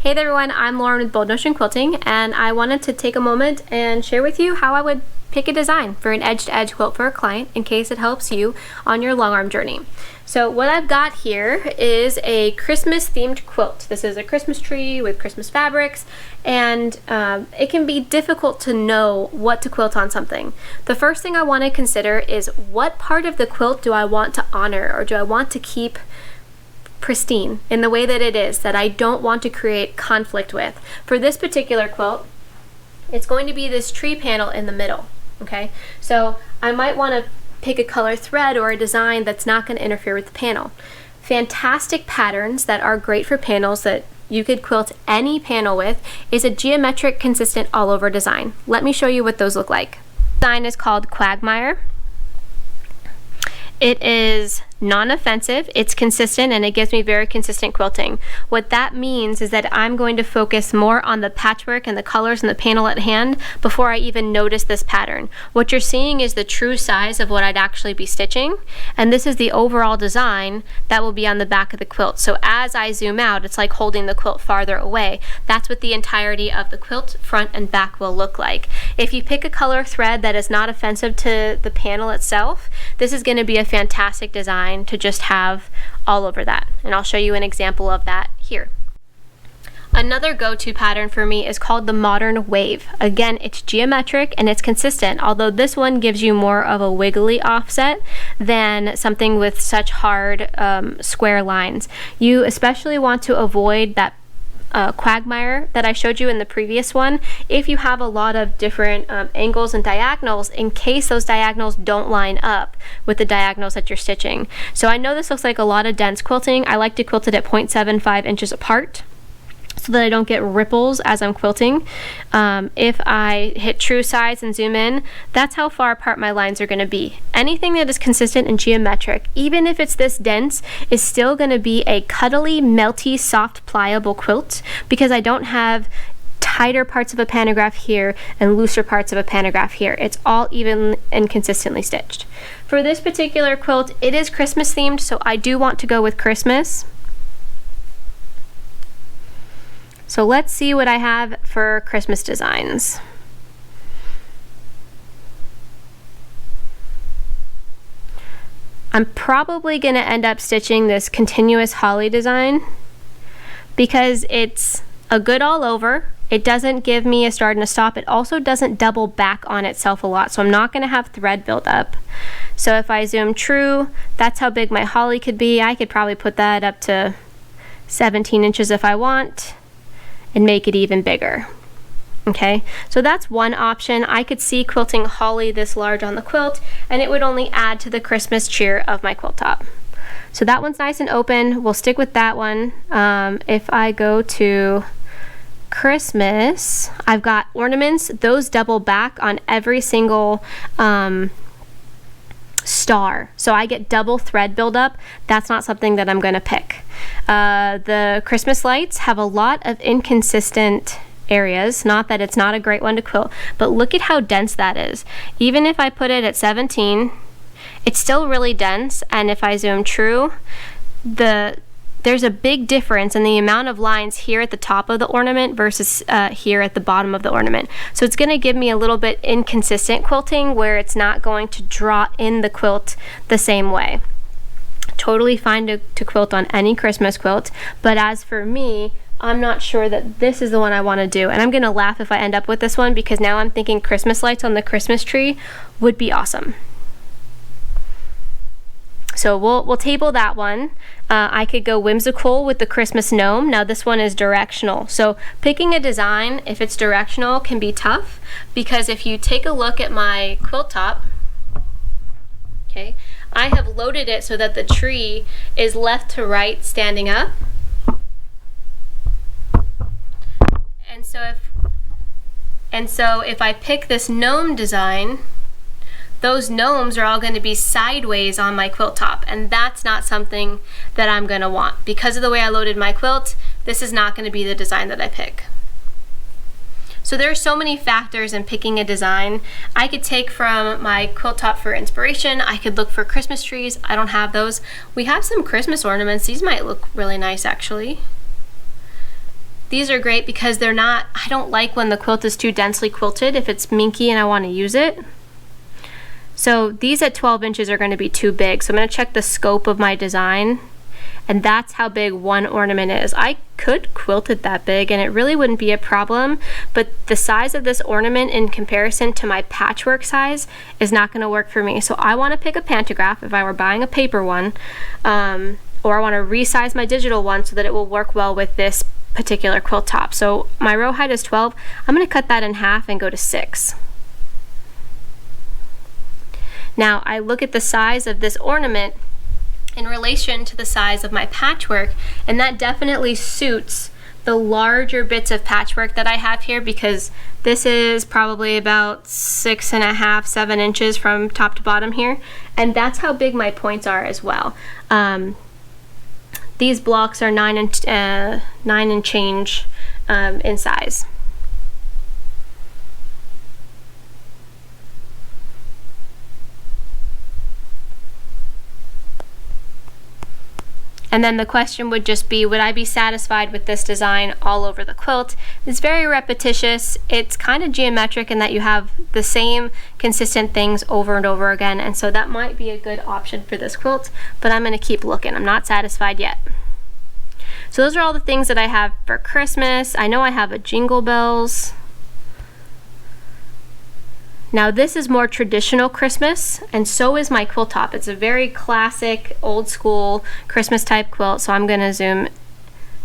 Hey there everyone, I'm Lauren with Bold Notion Quilting, and I wanted to take a moment and share with you how I would pick a design for an edge-to-edge quilt for a client in case it helps you on your long arm journey. So what I've got here is a Christmas themed quilt. This is a Christmas tree with Christmas fabrics, and it can be difficult to know what to quilt on something. The first thing I want to consider is what part of the quilt do I want to honor, or do I want to keep pristine in the way that it is, that I don't want to create conflict with. For this particular quilt, it's going to be this tree panel in the middle, okay? So I might want to pick a color thread or a design that's not going to interfere with the panel. Fantastic patterns that are great for panels that you could quilt any panel with is a geometric, consistent, all over design. Let me show you what those look like. The design is called Quagmire. It is non-offensive, it's consistent, and it gives me very consistent quilting. What that means is that I'm going to focus more on the patchwork and the colors and the panel at hand before I even notice this pattern. What you're seeing is the true size of what I'd actually be stitching, and this is the overall design that will be on the back of the quilt. So as I zoom out, it's like holding the quilt farther away. That's what the entirety of the quilt front and back will look like. If you pick a color thread that is not offensive to the panel itself, this is going to be a fantastic design to just have all over that, and I'll show you an example of that here. Another go-to pattern for me is called the Modern Wave. Again, it's geometric and it's consistent, although this one gives you more of a wiggly offset than something with such hard square lines. You especially want to avoid that quagmire that I showed you in the previous one if you have a lot of different angles and diagonals, in case those diagonals don't line up with the diagonals that you're stitching. So I know this looks like a lot of dense quilting. I like to quilt it at 0.75 inches apart so that I don't get ripples as I'm quilting. If I hit true size and zoom in, that's how far apart my lines are going to be. Anything that is consistent and geometric, even if it's this dense, is still going to be a cuddly, melty, soft, pliable quilt, because I don't have tighter parts of a pantograph here and looser parts of a pantograph here. It's all even and consistently stitched. For this particular quilt, it is Christmas themed, so I do want to go with Christmas. So let's see what I have for Christmas designs. I'm probably going to end up stitching this continuous holly design because it's a good all over. It doesn't give me a start and a stop. It also doesn't double back on itself a lot, so I'm not going to have thread build up. So if I zoom true, that's how big my holly could be. I could probably put that up to 17 inches if I want, and make it even bigger. Okay, so that's one option. I could see quilting holly this large on the quilt, and it would only add to the Christmas cheer of my quilt top. So that one's nice and open. We'll stick with that one. If I go to Christmas, I've got ornaments. Those double back on every single star, so I get double thread buildup. That's not something that I'm going to pick. The Christmas lights have a lot of inconsistent areas. Not that it's not a great one to quilt, but look at how dense that is. Even if I put it at 17, it's still really dense, and if I zoom true, there's a big difference in the amount of lines here at the top of the ornament versus here at the bottom of the ornament. So it's going to give me a little bit inconsistent quilting where it's not going to draw in the quilt the same way. Totally fine to quilt on any Christmas quilt, but as for me, I'm not sure that this is the one I want to do. And I'm going to laugh if I end up with this one, because now I'm thinking Christmas lights on the Christmas tree would be awesome. So we'll table that one. I could go whimsical with the Christmas gnome. Now this one is directional. So picking a design, if it's directional, can be tough, because if you take a look at my quilt top, okay, I have loaded it so that the tree is left to right standing up. And so if I pick this gnome design, those gnomes are all going to be sideways on my quilt top, and that's not something that I'm going to want. Because of the way I loaded my quilt, this is not going to be the design that I pick. So there are so many factors in picking a design. I could take from my quilt top for inspiration. I could look for Christmas trees. I don't have those. We have some Christmas ornaments. These might look really nice actually. These are great because they're not, I don't like when the quilt is too densely quilted if it's minky and I want to use it. So these at 12 inches are going to be too big. So I'm going to check the scope of my design, and that's how big one ornament is. I could quilt it that big and it really wouldn't be a problem, but the size of this ornament in comparison to my patchwork size is not going to work for me. So I want to pick a pantograph if I were buying a paper one, or I want to resize my digital one so that it will work well with this particular quilt top. So my row height is 12. I'm going to cut that in half and go to 6. Now I look at the size of this ornament in relation to the size of my patchwork, and that definitely suits the larger bits of patchwork that I have here, because this is probably about 6.5, 7 inches from top to bottom here, and that's how big my points are as well. These blocks are 9 and change in size. And then the question would just be, would I be satisfied with this design all over the quilt? It's very repetitious. It's kind of geometric in that you have the same consistent things over and over again, and so that might be a good option for this quilt, but I'm going to keep looking. I'm not satisfied yet. So those are all the things that I have for Christmas. I know I have a Jingle Bells. Now this is more traditional Christmas, and so is my quilt top. It's a very classic, old school Christmas type quilt, so I'm gonna zoom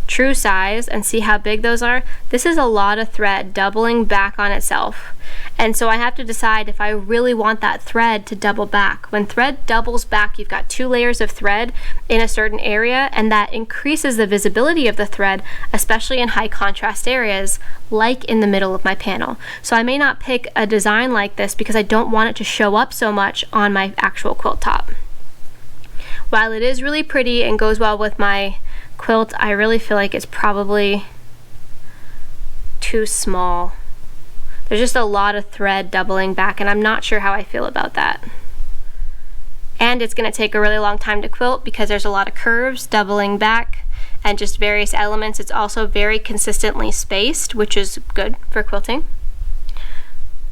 true size and see how big those are. This is a lot of thread doubling back on itself, and so I have to decide if I really want that thread to double back. When thread doubles back, you've got 2 layers of thread in a certain area, and that increases the visibility of the thread, especially in high contrast areas like in the middle of my panel. So I may not pick a design like this because I don't want it to show up so much on my actual quilt top. While it is really pretty and goes well with my quilt, I really feel like it's probably too small. There's just a lot of thread doubling back, and I'm not sure how I feel about that. And it's going to take a really long time to quilt because there's a lot of curves doubling back and just various elements. It's also very consistently spaced, which is good for quilting.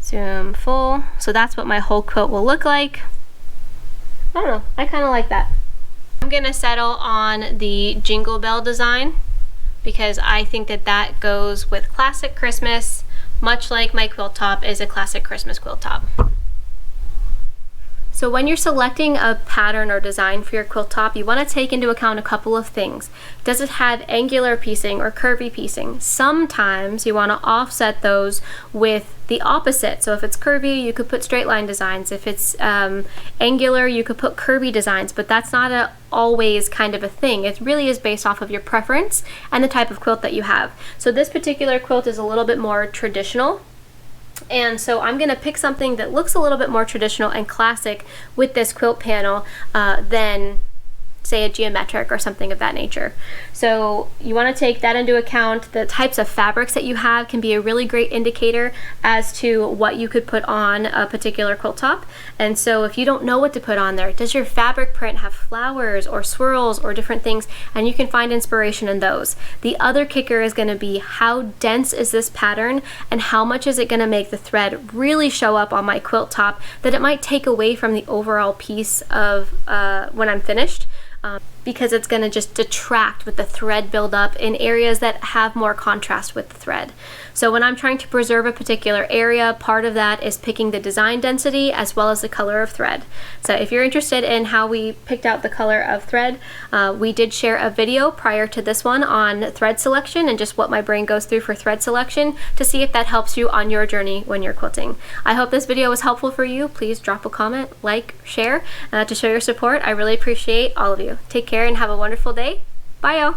Zoom full. So that's what my whole quilt will look like. I don't know, I kind of like that. I'm gonna settle on the Jingle Bell design because I think that that goes with classic Christmas, much like my quilt top is a classic Christmas quilt top. So when you're selecting a pattern or design for your quilt top, you want to take into account a couple of things. Does it have angular piecing or curvy piecing? Sometimes you want to offset those with the opposite. So if it's curvy, you could put straight line designs. If it's angular, you could put curvy designs, but that's not always kind of a thing. It really is based off of your preference and the type of quilt that you have. So this particular quilt is a little bit more traditional. And so I'm going to pick something that looks a little bit more traditional and classic with this quilt panel than, say, a geometric or something of that nature. So you want to take that into account. The types of fabrics that you have can be a really great indicator as to what you could put on a particular quilt top. And so if you don't know what to put on there, does your fabric print have flowers or swirls or different things? And you can find inspiration in those. The other kicker is going to be, how dense is this pattern and how much is it going to make the thread really show up on my quilt top that it might take away from the overall piece of when I'm finished. Because it's going to just detract with the thread buildup in areas that have more contrast with the thread. So when I'm trying to preserve a particular area, part of that is picking the design density as well as the color of thread. So if you're interested in how we picked out the color of thread, we did share a video prior to this one on thread selection and just what my brain goes through for thread selection to see if that helps you on your journey when you're quilting. I hope this video was helpful for you. Please drop a comment, like, share to show your support. I really appreciate all of you. Take care and have a wonderful day. Bye, y'all.